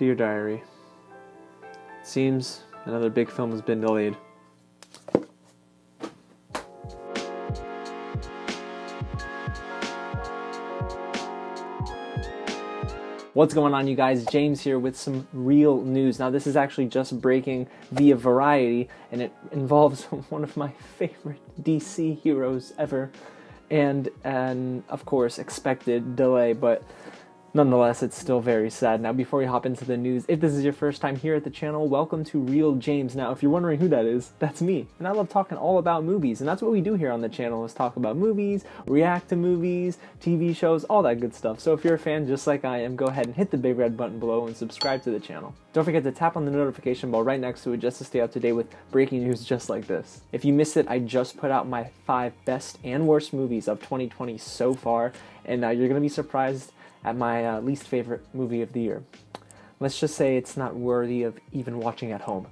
Dear Diary, it seems another big film has been delayed. What's going on, you guys? James here with some real news. Now, this is actually just breaking via Variety, and it involves one of my favorite DC heroes ever, and of course, expected delay, but nonetheless, it's still very sad. Now, before we hop into the news, if this is your first time here at the channel, welcome to Real James. Now, if you're wondering who that is, that's me. And I love talking all about movies. And that's what we do here on the channel, is talk about movies, react to movies, TV shows, all that good stuff. So if you're a fan just like I am, go ahead and hit the big red button below and subscribe to the channel. Don't forget to tap on the notification bell right next to it just to stay up to date with breaking news just like this. If you missed it, I just put out my 5 best and worst movies of 2020 so far. And you're going to be surprised at my least favorite movie of the year. Let's just say it's not worthy of even watching at home.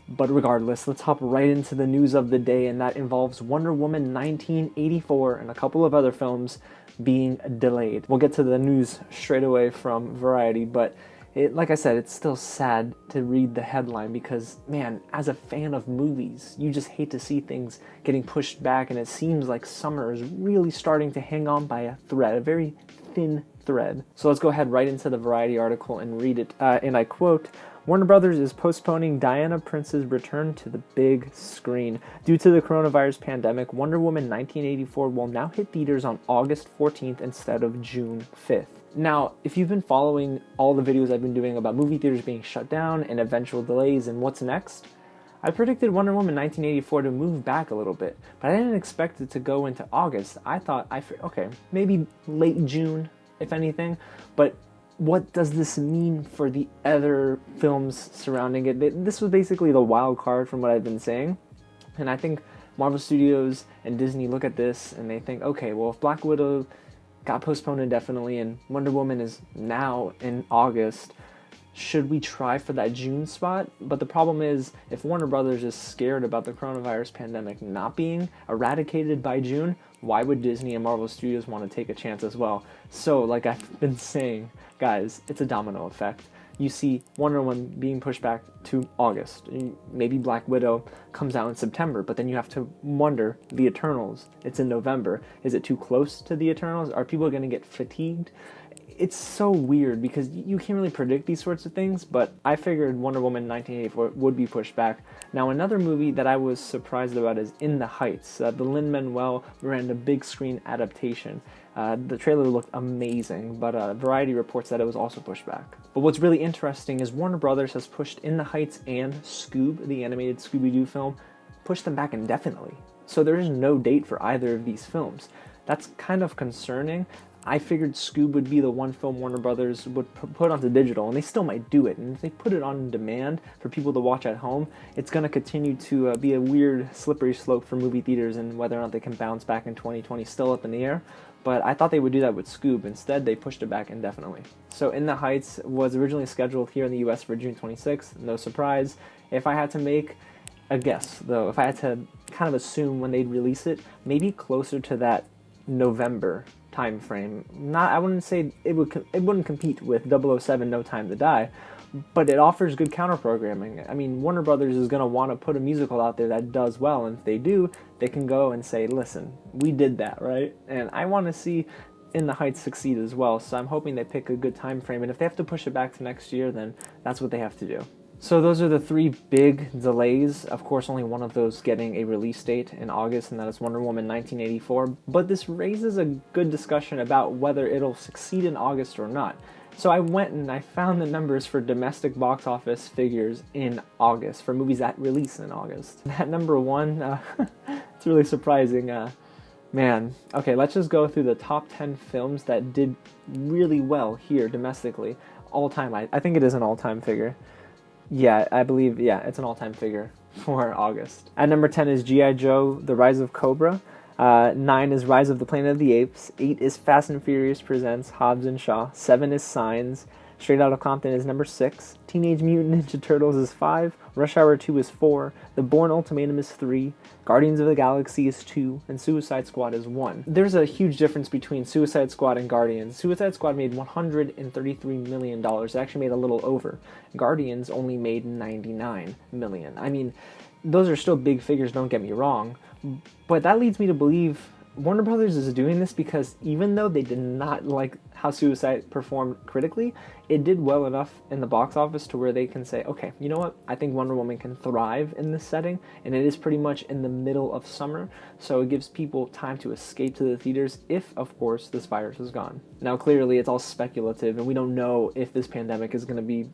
But regardless, let's hop right into the news of the day, and that involves Wonder Woman 1984 and a couple of other films being delayed. We'll get to the news straight away from Variety, but like I said, it's still sad to read the headline because, man, as a fan of movies, you just hate to see things getting pushed back, and it seems like summer is really starting to hang on by a thread, a very thin thread. So let's go ahead right into the Variety article and read it. And I quote, Warner Brothers is postponing Diana Prince's return to the big screen. Due to the coronavirus pandemic, Wonder Woman 1984 will now hit theaters on August 14th instead of June 5th. Now, if you've been following all the videos I've been doing about movie theaters being shut down and eventual delays and what's next, I predicted Wonder Woman 1984 to move back a little bit, but I didn't expect it to go into August. I thought, okay, maybe late June, if anything, but what does this mean for the other films surrounding it? This was basically the wild card from what I've been saying, and I think Marvel Studios and Disney look at this and they think, okay, well, if Black Widow got postponed indefinitely and Wonder Woman is now in August, should we try for that June spot? But the problem is, if Warner Brothers is scared about the coronavirus pandemic not being eradicated by June, why would Disney and Marvel Studios want to take a chance as well? So, like I've been saying, guys, it's a domino effect. You see Wonder Woman being pushed back to August. Maybe Black Widow comes out in September, but then you have to wonder, the Eternals, it's in November. Is it too close to the Eternals? Are people going to get fatigued? It's so weird because you can't really predict these sorts of things, but I figured Wonder Woman 1984 would be pushed back. Now, another movie that I was surprised about is In the Heights, the Lin-Manuel Miranda big screen adaptation. The trailer looked amazing, but Variety reports that it was also pushed back. But what's really interesting is Warner Brothers has pushed In the Heights and Scoob, the animated Scooby-Doo film, pushed them back indefinitely. So there is no date for either of these films. That's kind of concerning. I figured Scoob would be the one film Warner Brothers would put onto digital, and they still might do it. And if they put it on demand for people to watch at home, it's going to continue to be a weird, slippery slope for movie theaters, and whether or not they can bounce back in 2020 still up in the air. But I thought they would do that with Scoob. Instead, they pushed it back indefinitely. So In the Heights was originally scheduled here in the US for June 26th. No surprise. If I had to make a guess, though, if I had to kind of assume when they'd release it, maybe closer to that November time frame. I wouldn't say it wouldn't compete with 007 No Time to Die, but it offers good counter programming. I mean, Warner Brothers is going to want to put a musical out there that does well, and if they do, they can go and say, listen, we did that, right? And I want to see In the Heights succeed as well, so I'm hoping they pick a good time frame, and if they have to push it back to next year, then that's what they have to do. So those are the 3 big delays. Of course, only one of those getting a release date in August, and that is Wonder Woman 1984. But this raises a good discussion about whether it'll succeed in August or not. So I went and I found the numbers for domestic box office figures in August, for movies that release in August. At number 1, it's really surprising. Man, okay, let's just go through the top 10 films that did really well here domestically. All time, I think it is an all-time figure. Yeah, I believe, it's an all-time figure for August. At number 10 is G.I. Joe, The Rise of Cobra. 9 is Rise of the Planet of the Apes. 8 is Fast and Furious Presents Hobbs and Shaw. 7 is Signs. Straight Outta Compton is number 6. Teenage Mutant Ninja Turtles is 5. Rush Hour 2 is 4, The Bourne Ultimatum is 3, Guardians of the Galaxy is 2, and Suicide Squad is 1. There's a huge difference between Suicide Squad and Guardians. Suicide Squad made $133 million. It actually made a little over. Guardians only made $99 million. I mean, those are still big figures, don't get me wrong, but that leads me to believe Warner Brothers is doing this because even though they did not like how Suicide performed critically, it did well enough in the box office to where they can say, okay, you know what, I think Wonder Woman can thrive in this setting, and it is pretty much in the middle of summer, so it gives people time to escape to the theaters if, of course, this virus is gone. Now, clearly, it's all speculative, and we don't know if this pandemic is going to be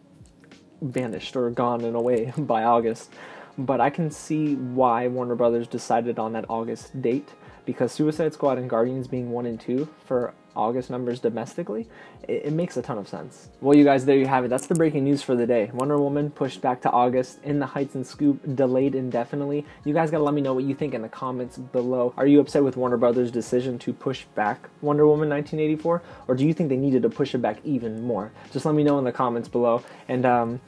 vanished or gone in a way by August, but I can see why Warner Brothers decided on that August date, because Suicide Squad and Guardians being 1 and 2 for August numbers domestically, it makes a ton of sense. Well, you guys, there you have it. That's the breaking news for the day. Wonder Woman pushed back to August, In the Heights and Scoob delayed indefinitely. You guys gotta let me know what you think in the comments below. Are you upset with Warner Brothers' decision to push back Wonder Woman 1984, or do you think they needed to push it back even more? Just let me know in the comments below. And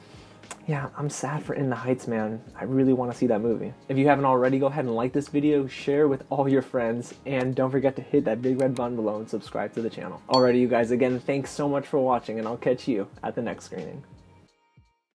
yeah, I'm sad for In the Heights, man. I really want to see that movie. If you haven't already, go ahead and like this video, share with all your friends, and don't forget to hit that big red button below and subscribe to the channel. Alrighty, you guys, again, thanks so much for watching, and I'll catch you at the next screening.